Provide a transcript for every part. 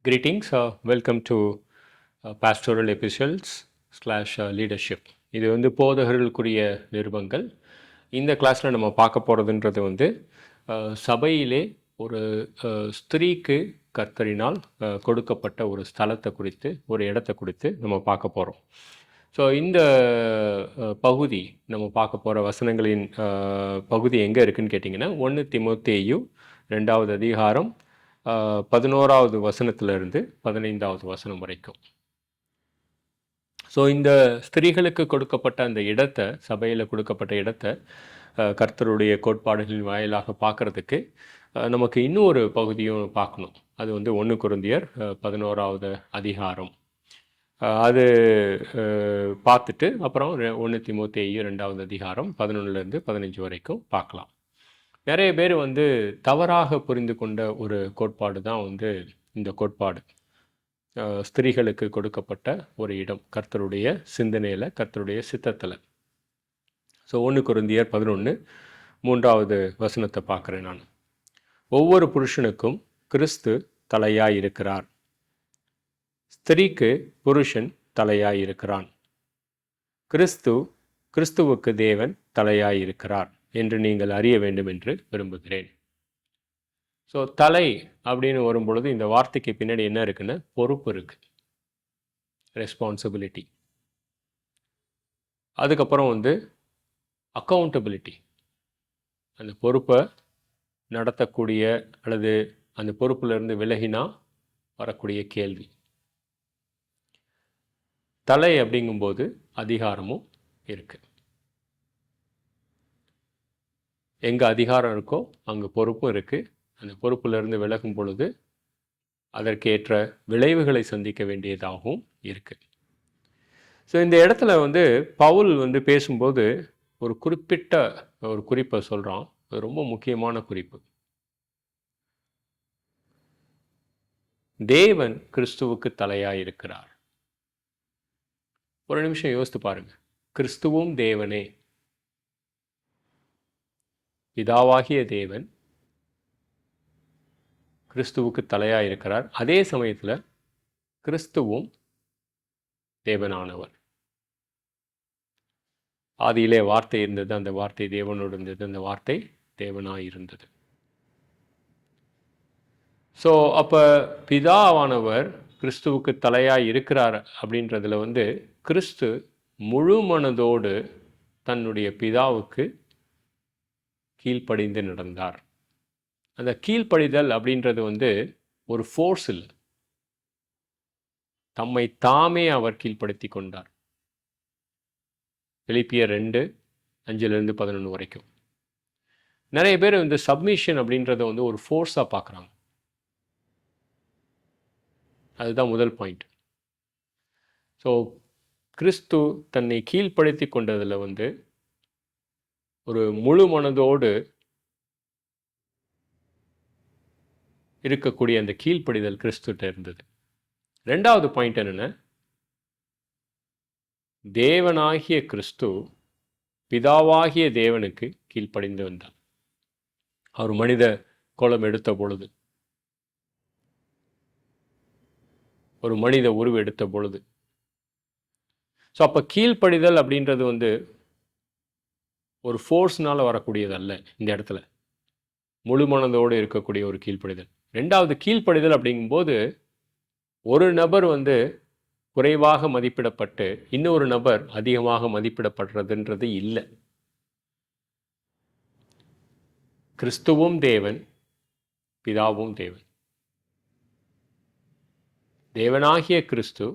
Greetings, welcome to Pastoral Epistles/Leadership. இது போதகர்களுக்குரிய நிருபங்கள். இந்த கிளாஸில் நம்ம பார்க்க போகிறதுன்றது சபையிலே ஒரு ஸ்திரீக்கு கர்த்தரினால் கொடுக்கப்பட்ட ஒரு ஸ்தலத்தை குறித்து, ஒரு இடத்தை குறித்து நம்ம பார்க்க போகிறோம். ஸோ இந்த பகுதி நம்ம பார்க்க போகிற வசனங்களின் பகுதி எங்கே இருக்குதுன்னு கேட்டிங்கன்னா 1 தீமோத்தேயு 2வது அதிகாரம் 11வது வசனத்திலிருந்து 15வது வசனம் வரைக்கும். ஸோ இந்த ஸ்திரீகளுக்கு கொடுக்கப்பட்ட அந்த இடத்தை, சபையில் கொடுக்கப்பட்ட இடத்தை கர்த்தருடைய கோட்பாடுகளின் வாயிலாக பார்க்குறதுக்கு நமக்கு இன்னும் ஒரு பகுதியும் பார்க்கணும். அது 1 கொரிந்தியர் 11வது அதிகாரம். அது பார்த்துட்டு அப்புறம் 1 தீமோத்தேயு 2வது அதிகாரம் 11லேருந்து 15 வரைக்கும் பார்க்கலாம். நிறைய பேர் தவறாக புரிந்து கொண்ட ஒரு கோட்பாடு தான் இந்த கோட்பாடு. ஸ்திரீகளுக்கு கொடுக்கப்பட்ட ஒரு இடம் கர்த்தருடைய சிந்தனையில், கர்த்தருடைய சித்தத்தில். ஸோ 1 கொரிந்தியர் 11 3வது வசனத்தை பார்க்குறேன் நான். ஒவ்வொரு புருஷனுக்கும் கிறிஸ்து தலையாய் இருக்கிறார். ஸ்திரீக்கு புருஷன் தலையாய் இருக்கிறான். கிறிஸ்துவுக்கு தேவன் தலையாய் இருக்கிறார் என்று நீங்கள் அறிய வேண்டும் என்று விரும்புகிறேன். ஸோ தலை அப்படின்னு வரும்பொழுது இந்த வார்த்தைக்கு பின்னாடி என்ன இருக்குன்னு பொறுப்பு இருக்கு, ரெஸ்பான்சிபிலிட்டி. அதுக்கப்புறம் அக்கௌண்டபிலிட்டி, அந்த பொறுப்பை நடத்தக்கூடிய அல்லது அந்த பொறுப்பிலிருந்து விலகினா வரக்கூடிய கேள்வி. தலை அப்படிங்கும்போது அதிகாரமும் இருக்குது. எங்கே அதிகாரம் இருக்கோ அங்கே பொறுப்பும் இருக்குது. அந்த பொறுப்பிலிருந்து விலகும் பொழுது அதற்கேற்ற விளைவுகளை சந்திக்க வேண்டியதாகவும் இருக்குது. ஸோ இந்த இடத்துல பவுல் பேசும்போது ஒரு குறிப்பிட்ட ஒரு குறிப்பை சொல்கிறான். அது ரொம்ப முக்கியமான குறிப்பு. தேவன் கிறிஸ்துவுக்கு தலையாக இருக்கிறார். ஒரு நிமிஷம் யோசித்து பாருங்க. கிறிஸ்துவும் தேவனே, பிதாவாகிய தேவன் கிறிஸ்துவுக்கு தலையாக இருக்கிறார். அதே சமயத்தில் கிறிஸ்துவும் தேவனானவர். ஆதியிலே வார்த்தை இருந்தது, அந்த வார்த்தை தேவனோடு இருந்தது, அந்த வார்த்தை தேவனாய் இருந்தது. ஸோ அப்போ பிதாவானவர் கிறிஸ்துவுக்கு தலையாக இருக்கிறார் அப்படின்றதுல கிறிஸ்து முழு மனதோடு தன்னுடைய பிதாவுக்கு கீழ்ப்படிந்து நடந்தார். அந்த கீழ்ப்படிதல் அப்படின்றது ஒரு ஃபோர்ஸ் இல்லை, தம்மை தாமே அவர் கீழ்ப்படுத்தி கொண்டார். பிலிப்பியர் 2:5-11 வரைக்கும். நிறைய பேர் சப்மிஷன் அப்படின்றத ஒரு ஃபோர்ஸாக பார்க்குறாங்க. அதுதான் முதல் பாயிண்ட். ஸோ கிறிஸ்து தன்னை கீழ்ப்படுத்தி கொண்டதில் ஒரு முழு மனதோடு இருக்கக்கூடிய அந்த கீழ்ப்படிதல் கிறிஸ்துட்ட இருந்தது. 2வது பாயிண்ட் என்னென்ன, தேவனாகிய கிறிஸ்து பிதாவாகிய தேவனுக்கு கீழ்ப்படிந்து வந்தார். அவர் மனித கோலம் எடுத்த பொழுது, ஒரு மனித உருவு எடுத்த பொழுது. ஸோ அப்போ கீழ்ப்படிதல் அப்படின்றது ஒரு ஃபோர்ஸ்னால் வரக்கூடியதல்ல. இந்த இடத்துல முழு மனதோடு இருக்கக்கூடிய ஒரு கீழ்ப்படிதல். 2வது கீழ்ப்படிதல் அப்படிங்கும்போது ஒரு நபர் குறைவாக மதிப்பிடப்பட்டு இன்னொரு நபர் அதிகமாக மதிப்பிடப்படுறதுன்றது இல்லை. கிறிஸ்துவும் தேவன், பிதாவும் தேவன். தேவனாகிய கிறிஸ்து,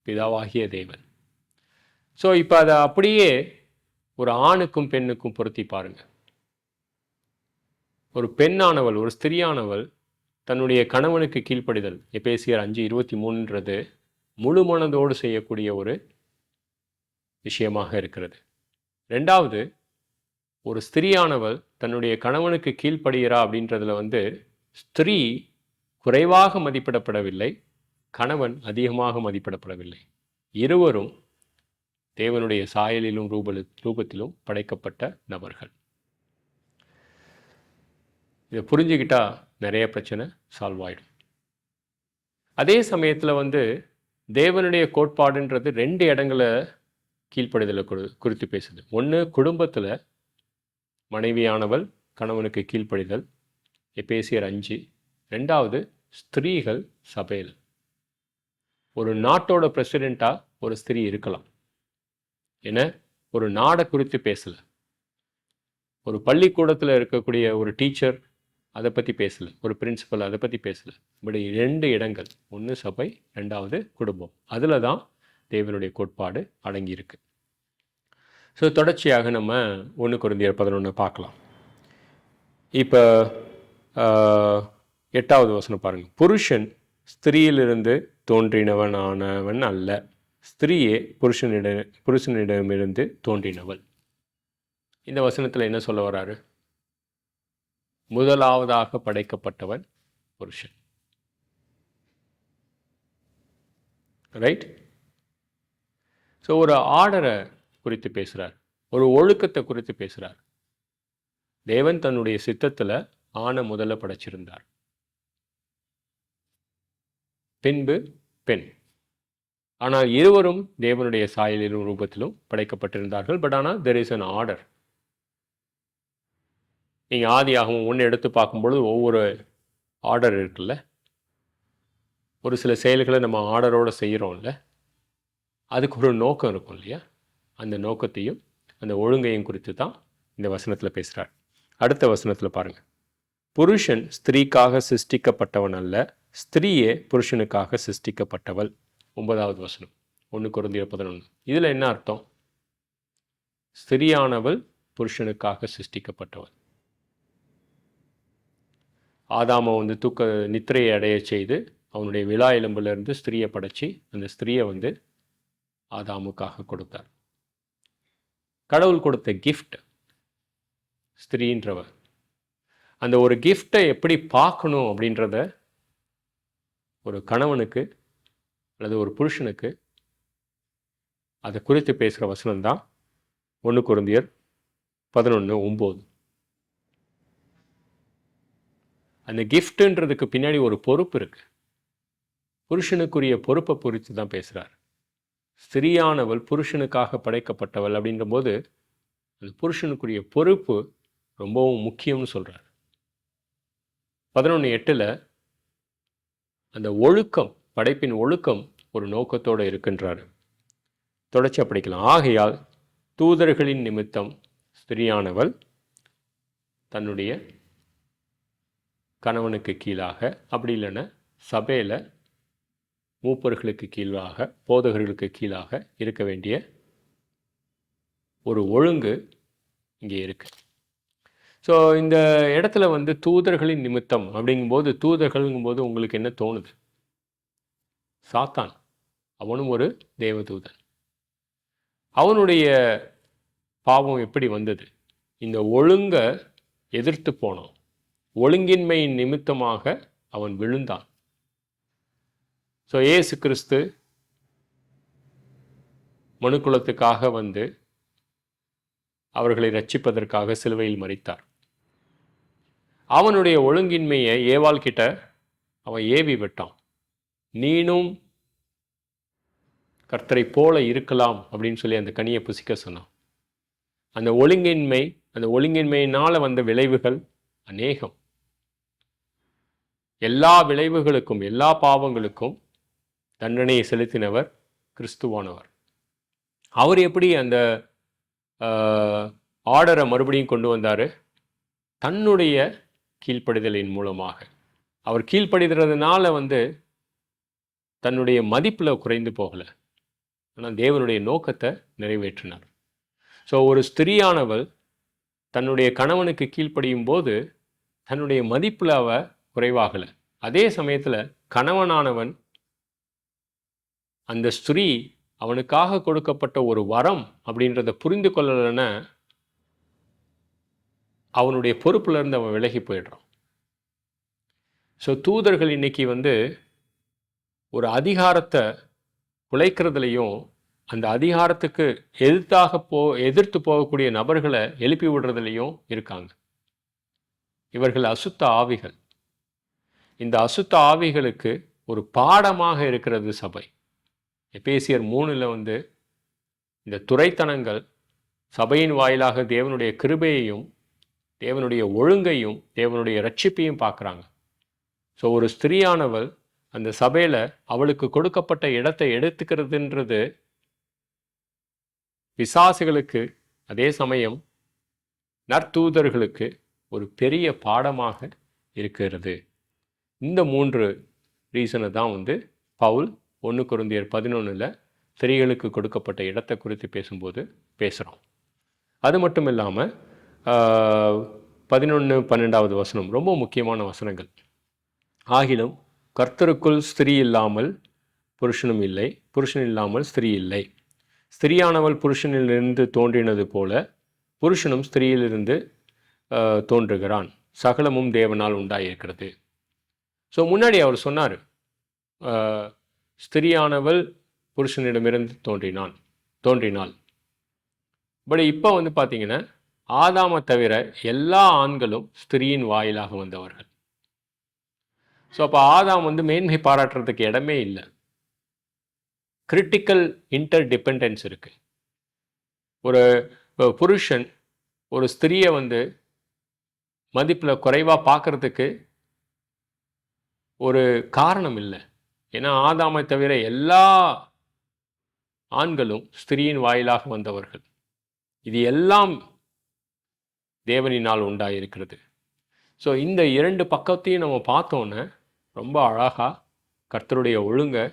பிதாவாகிய தேவன். ஸோ இப்போ அதை அப்படியே ஒரு ஆணுக்கும் பெண்ணுக்கும் பொருத்தி பாருங்க. ஒரு பெண்ணானவள், ஒரு ஸ்திரியானவள் தன்னுடைய கணவனுக்கு கீழ்ப்படிதல், எபேசியர் 5:23 முழு மனதோடு செய்யக்கூடிய ஒரு விஷயமாக இருக்கிறது. 2வது, ஒரு ஸ்திரியானவள் தன்னுடைய கணவனுக்கு கீழ்ப்படுகிறா அப்படின்றதுல ஸ்திரீ குறைவாக மதிப்பிடப்படவில்லை, கணவன் அதிகமாக மதிப்பிடப்படவில்லை. இருவரும் தேவனுடைய சாயலிலும் ரூபத்திலும் படைக்கப்பட்ட நபர்கள். இதை புரிஞ்சுக்கிட்டா நிறைய பிரச்சனை சால்வ் ஆகிடும். அதே சமயத்தில் வந்து தேவனுடைய கோட்பாடுன்றது 2 இடங்களை கீழ்ப்படிதலை குறித்து பேசுது. ஒன்று, குடும்பத்தில் மனைவியானவள் கணவனுக்கு கீழ்ப்படிதல், எபேசியர் 5. 2வது, ஸ்திரீகள் சபையில். ஒரு நாட்டோட பிரசிடெண்ட்டாக ஒரு ஸ்திரீ இருக்கலாம், ஏன்னா ஒரு நாடை குறித்து பேசலை. ஒரு பள்ளிக்கூடத்தில் இருக்கக்கூடிய ஒரு டீச்சர் அதை பற்றி பேசலை, ஒரு பிரின்சிபல் அதை பற்றி பேசலை. இப்படி 2 இடங்கள், ஒன்று சபை, 2வது குடும்பம். அதில் தான் தேவனுடைய கோட்பாடு அடங்கியிருக்கு. ஸோ தொடர்ச்சியாக நம்ம 1 கொரிந்தியர் 11 பார்க்கலாம். இப்போ 8வது வசனம் பாருங்கள். புருஷன் ஸ்திரீயிலிருந்து தோன்றினவனானவன் அல்ல, ஸ்திரீயே புருஷனிடமிருந்து தோன்றினவள். இந்த வசனத்தில் என்ன சொல்ல வராரு? முதலாவதாக படைக்கப்பட்டவன் புருஷன். ரைட்? ஸோ ஒரு ஆர்டரை குறித்து பேசுகிறார், ஒரு ஒழுக்கத்தை குறித்து பேசுகிறார். தேவன் தன்னுடைய சித்தத்தில் ஆணை முதல்ல படைச்சிருந்தார், பின்பு பெண். ஆனால் இருவரும் தேவனுடைய சாயலிலும் ரூபத்திலும் படைக்கப்பட்டிருந்தார்கள். பட் ஆனால் தெர் இஸ் அன் ஆர்டர். நீங்கள் ஆதியாகவும் 1 எடுத்து பார்க்கும்பொழுது ஒவ்வொரு ஆர்டர் இருக்குல்ல. ஒரு சில செயல்களை நம்ம ஆர்டரோடு செய்கிறோம்ல, அதுக்கு ஒரு நோக்கம் இருக்கும் இல்லையா? அந்த நோக்கத்தையும் அந்த ஒழுங்கையும் குறித்து தான் இந்த வசனத்தில் பேசுகிறார். அடுத்த வசனத்தில் பாருங்கள். புருஷன் ஸ்திரீக்காக சிருஷ்டிக்கப்பட்டவன் அல்ல, ஸ்திரீயே புருஷனுக்காக சிருஷ்டிக்கப்பட்டவள். 9வது வசனம், 1 கொரிந்தியர் 11. இதில் என்ன அர்த்தம்? ஸ்திரீயானவள் புருஷனுக்காக சிருஷ்டிக்கப்பட்டவள். ஆதாமை வந்து நித்திரையை அடைய செய்து அவனுடைய விழா எலும்பிலிருந்து ஸ்திரீயை படைச்சி அந்த ஸ்திரீயை வந்து ஆதாமுக்காக கொடுத்தார். கடவுள் கொடுத்த கிஃப்ட் ஸ்திரீன்றவர். அந்த ஒரு கிஃப்டை எப்படி பார்க்கணும் அப்படின்றத ஒரு கணவனுக்கு அல்லது ஒரு புருஷனுக்கு அதை குறித்து பேசுகிற வசனம் தான் 1 கொரிந்தியர் 11:9. அந்த கிஃப்ட்டுன்றதுக்கு பின்னாடி ஒரு பொறுப்பு இருக்கு. புருஷனுக்குரிய பொறுப்பை குறித்து தான் பேசுகிறார். ஸ்திரீயானவள் புருஷனுக்காக படைக்கப்பட்டவள் அப்படின்ற போது அந்த புருஷனுக்குரிய பொறுப்பு ரொம்பவும் முக்கியம்னு சொல்கிறார். 11:8 அந்த ஒழுக்கம், படைப்பின் ஒழுக்கம் ஒரு நோக்கத்தோடு இருக்கின்றார். தொடர்ச்சியாக படிக்கலாம். ஆகையால் தூதர்களின் நிமித்தம் ஸ்திரீயானவள் தன்னுடைய கணவனுக்கு கீழாக, அப்படி இல்லைன்னா சபையில் மூப்பர்களுக்கு கீழாக, போதகர்களுக்கு கீழாக இருக்க வேண்டிய ஒரு ஒழுங்கு இங்கே இருக்கு. ஸோ இந்த இடத்துல வந்து தூதர்களின் நிமித்தம் அப்படிங்கும்போது, தூதர்கள்ங்கும்போது உங்களுக்கு என்ன தோணுது? சாத்தான், அவனும் ஒரு தேவதூதன். அவனுடைய பாவம் எப்படி வந்தது? இந்த ஒழுங்கை எதிர்த்து போனோம். ஒழுங்கின்மையின் நிமித்தமாக அவன் விழுந்தான். ஸோ இயேசு கிறிஸ்து மனுக்குலத்துக்காக வந்து அவர்களை ரட்சிப்பதற்காக சிலுவையில் மரித்தார். அவனுடைய ஒழுங்கின்மையை ஏவாள் கிட்ட அவன் ஏவி விட்டான். நீனும் கர்த்தரை போல இருக்கலாம் அப்படின்னு சொல்லி அந்த கனியை புசிக்க சொன்னான். அந்த ஒழுங்கின்மையினால் வந்த விளைவுகள் அநேகம். எல்லா விளைவுகளுக்கும், எல்லா பாவங்களுக்கும் தண்டனையை செலுத்தினவர் கிறிஸ்துவானவர். அவர் எப்படி அந்த ஆர்டரை மறுபடியும் கொண்டு வந்தார்? தன்னுடைய கீழ்ப்படிதலின் மூலமாக. அவர் கீழ்ப்படிகிறதுனால வந்து தன்னுடைய மதிப்பில் குறைந்து போகலை, ஆனால் தேவனுடைய நோக்கத்தை நிறைவேற்றினார். ஸோ ஒரு ஸ்திரீயானவள் தன்னுடைய கணவனுக்கு கீழ்ப்படியும் போது தன்னுடைய மதிப்பில் அவ குறைவாகலை. அதே சமயத்தில் கணவனானவன் அந்த ஸ்திரீ அவனுக்காக கொடுக்கப்பட்ட ஒரு வரம் அப்படின்றத புரிந்து கொள்ளலைன்னா அவனுடைய பொறுப்புலேருந்து அவன் விலகி போயிடுறான். ஸோ தூதர்கள் இன்னைக்கு வந்து ஒரு அதிகாரத்தை குலைக்கிறதுலையும், அந்த அதிகாரத்துக்கு எதிர்த்து போகக்கூடிய நபர்களை எழுப்பி விடுறதுலையும் இருக்காங்க. இவர்கள் அசுத்த ஆவிகள். இந்த அசுத்த ஆவிகளுக்கு ஒரு பாடமாக இருக்கிறது சபை. எபேசியர் 3 வந்து இந்த துரைத்தனங்கள் சபையின் வாயிலாக தேவனுடைய கிருபையையும் தேவனுடைய ஒழுங்கையும் தேவனுடைய ரட்சிப்பையும் பார்க்குறாங்க. ஸோ ஒரு ஸ்திரீயானவள் அந்த சபையில் அவளுக்கு கொடுக்கப்பட்ட இடத்தை எடுத்துக்கிறதுன்றது பிசாசுகளுக்கு, அதே சமயம் நற்தூதர்களுக்கு ஒரு பெரிய பாடமாக இருக்கிறது. இந்த 3 ரீசனை தான் வந்து பவுல் 1 கொரிந்தியர் 11 ஸ்திரீகளுக்கு கொடுக்கப்பட்ட இடத்தை குறித்து பேசும்போது பேசுகிறோம். அது மட்டும் இல்லாமல் 11-12 வசனம் ரொம்ப முக்கியமான வசனங்கள். ஆகிலும் கர்த்தருக்குள் ஸ்திரீ இல்லாமல் புருஷனும் இல்லை, புருஷன் இல்லாமல் ஸ்திரீ இல்லை. ஸ்திரீயானவள் புருஷனிலிருந்து தோன்றினது போல புருஷனும் ஸ்திரீயிலிருந்து தோன்றுகிறான். சகலமும் தேவனால் உண்டாயிருக்கிறது. ஸோ முன்னாடி அவர் சொன்னார், ஸ்திரீயானவள் புருஷனிடமிருந்து தோன்றினாள். பட் இப்போ வந்து பார்த்தீங்கன்னா ஆதாமை தவிர எல்லா ஆண்களும் ஸ்திரீயின் வாயிலாக வந்தவர்கள். ஸோ அப்போ ஆதாம் வந்து மேன்மை பாராட்டுறதுக்கு இடமே இல்லை. கிரிட்டிக்கல் இன்டர் டிபெண்டன்ஸ் இருக்கு. ஒரு புருஷன் ஒரு ஸ்திரீயை வந்து மதிப்பில் குறைவாக பார்க்கறதுக்கு ஒரு காரணம் இல்லை. ஏன்னா ஆதாமை தவிர எல்லா ஆண்களும் ஸ்திரீயின் வாயிலாக வந்தவர்கள். இது எல்லாம் தேவனினால் உண்டாயிருக்கிறது. ஸோ இந்த 2 பக்கத்தையும் நம்ம பார்த்தோன்னே ரொம்ப அழகாக கர்த்தருடைய ஒழுங்கை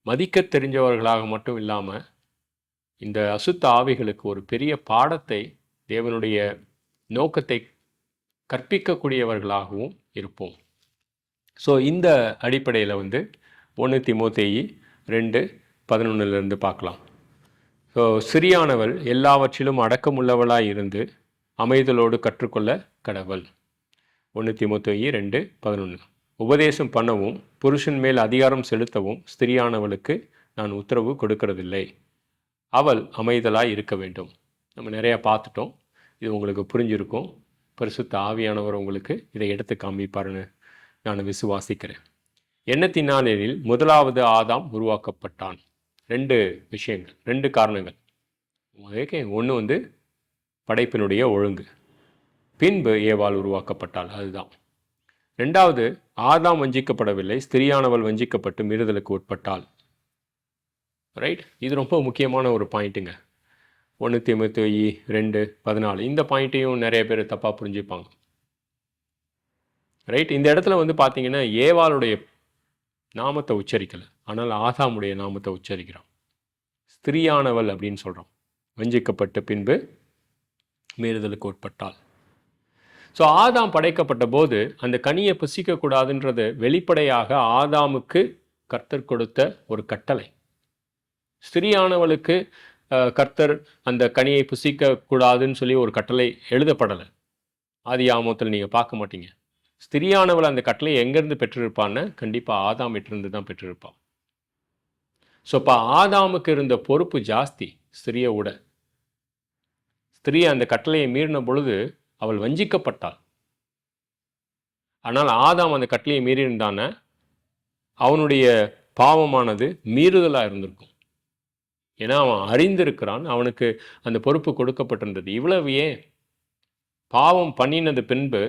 மதிக்க தெரிஞ்சவர்களாக மட்டும் இல்லாமல் இந்த அசுத்த ஆவிகளுக்கு ஒரு பெரிய பாடத்தை, தேவனுடைய நோக்கத்தை கற்பிக்கக்கூடியவர்களாகவும் இருப்போம். ஸோ இந்த அடிப்படையில் வந்து 1 தீமோத்தேயு 2:11 பார்க்கலாம். ஸோ சிறியானவள் எல்லாவற்றிலும் அடக்கமுள்ளவளாய் இருந்து அமைதலோடு கற்றுக்கொள்ள கடவள். 1 தீமோத்தேயு 2:11. உபதேசம் பண்ணவும் புருஷன் மேல் அதிகாரம் செலுத்தவும் ஸ்திரியானவளுக்கு நான் உத்தரவு கொடுக்கறதில்லை. அவள் அமைதலாய் இருக்க வேண்டும். நம்ம நிறையா பார்த்துட்டோம். இது உங்களுக்கு புரிஞ்சிருக்கும். பரிசுத்த ஆவியானவர் உங்களுக்கு இதை எடுத்து காமிப்பாருன்னு நான் விசுவாசிக்கிறேன். எண்ணத்தினாலில் முதலாவது ஆதாம் உருவாக்கப்பட்டான். 2 விஷயங்கள், 2 காரணங்கள். ஓகே, ஒன்று வந்து படைப்பினுடைய ஒழுங்கு, பின்பு ஏவாள் உருவாக்கப்பட்டாள், அதுதான். 2வது, ஆதாம் வஞ்சிக்கப்படவில்லை, ஸ்திரியானவள் வஞ்சிக்கப்பட்டு மீறுதலுக்கு உட்பட்டாள். ரைட், இது ரொம்ப முக்கியமான ஒரு பாயிண்ட்டுங்க. 1 தீமோத்தேயு 2:14. இந்த பாயிண்ட்டையும் நிறைய பேர் தப்பாக புரிஞ்சுப்பாங்க. ரைட், இந்த இடத்துல வந்து பார்த்தீங்கன்னா ஏவாளுடைய நாமத்தை உச்சரிக்கலை, ஆனால் ஆதாமுடைய நாமத்தை உச்சரிக்கிறான். ஸ்திரியானவள் அப்படின்னு சொல்கிறோம். வஞ்சிக்கப்பட்டு பின்பு மீறுதலுக்கு உட்பட்டாள். ஸோ ஆதாம் படைக்கப்பட்ட போது அந்த கனியை புசிக்கக்கூடாதுன்றது வெளிப்படையாக ஆதாமுக்கு கர்த்தர் கொடுத்த ஒரு கட்டளை. ஸ்திரியானவளுக்கு கர்த்தர் அந்த கனியை புசிக்கக்கூடாதுன்னு சொல்லி ஒரு கட்டளை எழுதப்படலை. ஆதியாகமத்தில் நீங்கள் பார்க்க மாட்டீங்க. ஸ்திரியானவள் அந்த கட்டளையை எங்கேருந்து பெற்றிருப்பான்னு கண்டிப்பாக ஆதாம் இருந்து தான் பெற்றிருப்பான். ஸோ இப்போ ஆதாமுக்கு இருந்த பொறுப்பு ஜாஸ்தி ஸ்திரியை விட. ஸ்திரியை அந்த கட்டளையை மீறின பொழுது அவள் வஞ்சிக்கப்பட்டாள். ஆனால் ஆதாம் அந்த கட்டளையை மீறியிருந்தான அவனுடைய பாவமானது மீறுதலாக இருந்திருக்கும். ஏன்னா அவன் அறிந்திருக்கிறான், அவனுக்கு அந்த பொறுப்பு கொடுக்கப்பட்டிருந்தது. இவ்வளவு ஏன், பாவம் பண்ணினது பின்பு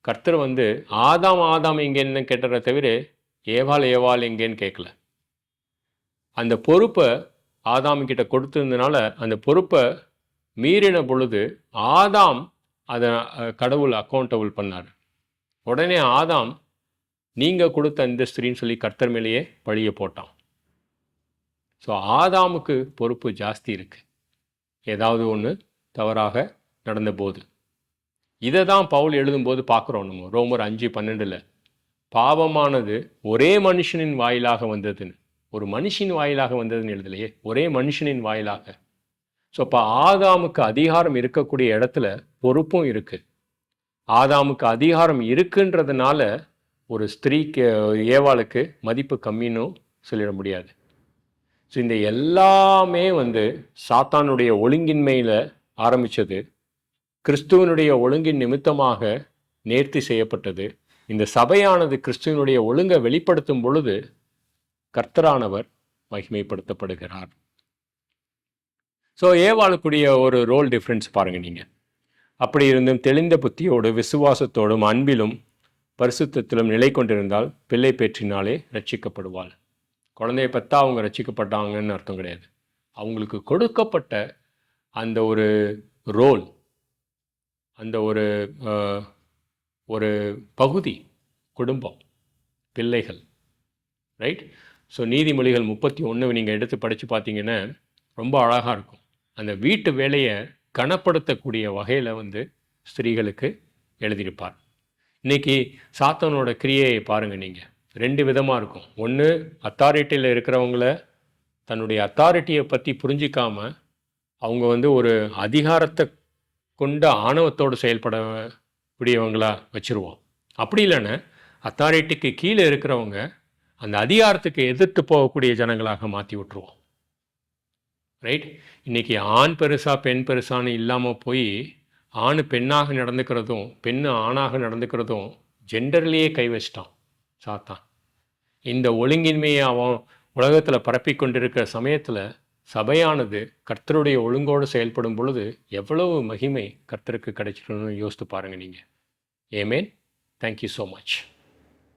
கர்த்தர் வந்து ஆதாம் எங்கேன்னு கேட்டதை தவிர ஏவாள் எங்கேன்னு கேட்கல. அந்த பொறுப்பை ஆதாம்கிட்ட கொடுத்திருந்தனால அந்த பொறுப்பை மீறின பொழுது ஆதாம் அதை கடவுள் அக்கௌண்டபிள் பண்ணார். உடனே ஆதாம் நீங்கள் கொடுத்த இந்த ஸ்திரின்னு சொல்லி கர்த்தர் மேலேயே பழிய போட்டான். ஸோ ஆதாமுக்கு பொறுப்பு ஜாஸ்தி இருக்குது, ஏதாவது ஒன்று தவறாக நடந்த போது. இதை தான் பவுல் எழுதும்போது பார்க்குறோம் நம்ம ரோமர் 5:12. பாவமானது ஒரே மனுஷனின் வாயிலாக வந்ததுன்னு, ஒரு மனுஷின் வாயிலாக வந்ததுன்னு எழுதலையே, ஒரே மனுஷனின் வாயிலாக. ஸோ இப்போ ஆதாமுக்கு அதிகாரம் இருக்கக்கூடிய இடத்துல பொறுப்பும் இருக்குது. ஆதாமுக்கு அதிகாரம் இருக்குன்றதுனால ஒரு ஸ்திரீக்கு, ஏவாளுக்கு மதிப்பு கம்மின்னு சொல்லிட முடியாது. ஸோ இந்த எல்லாமே வந்து சாத்தானுடைய ஒழுங்கின்மையில் ஆரம்பித்தது, கிறிஸ்துவனுடைய ஒழுங்கின் நிமித்தமாக நேர்த்தி செய்யப்பட்டது. இந்த சபையானது கிறிஸ்துவனுடைய ஒழுங்கை வெளிப்படுத்தும் பொழுது கர்த்தரானவர் மகிமைப்படுத்தப்படுகிறார். ஸோ ஏவாளுக்குரிய ஒரு ரோல் டிஃப்ரென்ஸ் பாருங்கள் நீங்கள். அப்படி இருந்தும் தெளிந்த புத்தியோடு விசுவாசத்தோடும் அன்பிலும் பரிசுத்தத்திலும் நிலை கொண்டிருந்தால் பிள்ளை பேற்றினாலே ரட்சிக்கப்படுவாள். குழந்தைய பெற்றா அவங்க ரட்சிக்கப்பட்டாங்கன்னு அர்த்தம் கிடையாது. அவங்களுக்கு கொடுக்கப்பட்ட அந்த ஒரு ரோல், அந்த ஒரு ஒரு பகுதி, குடும்பம், பிள்ளைகள், ரைட்? ஸோ நீதிமொழிகள் 31 நீங்கள் எடுத்து படித்து பார்த்தீங்கன்னா ரொம்ப அழகாக இருக்கும். அந்த வீட்டு வேலையை கனப்படுத்தக்கூடிய வகையில் ஸ்திரீகளுக்கு எழுதியிருப்பார். இன்றைக்கி சாத்தானோட கிரியையை பாருங்கள் நீங்கள். 2 விதமாக இருக்கும். ஒன்று, அத்தாரிட்டியில் இருக்கிறவங்கள தன்னுடைய அத்தாரிட்டியை பற்றி புரிஞ்சிக்காமல் அவங்க ஒரு அதிகாரத்தை கொண்ட ஆணவத்தோடு செயல்படக்கூடியவங்களாக வச்சுருவோம். அப்படி இல்லைன்னா அத்தாரிட்டிக்கு கீழே இருக்கிறவங்க அந்த அதிகாரத்துக்கு எதிர்த்து போகக்கூடிய ஜனங்களாக மாற்றி விட்டுருவோம். ரைட்? இன்றைக்கி ஆண் பெருசா பெண் பெருசான்னு இல்லாமல் போய் ஆண் பெண்ணாக நடந்துக்கிறதும் பெண்ணு ஆணாக நடந்துக்கிறதும் ஜெண்டர்லேயே கை வச்சிட்டான் சாத்தான். இந்த ஒழுங்கின்மையை அவன் உலகத்தில் பரப்பி கொண்டிருக்கிற சமயத்தில் சபையானது கர்த்தருடைய ஒழுங்கோடு செயல்படும் பொழுது எவ்வளவு மகிமை கர்த்தருக்கு கிடைச்சிடணும்னு யோசித்து பாருங்கள் நீங்கள். ஆமென். Thank you so much.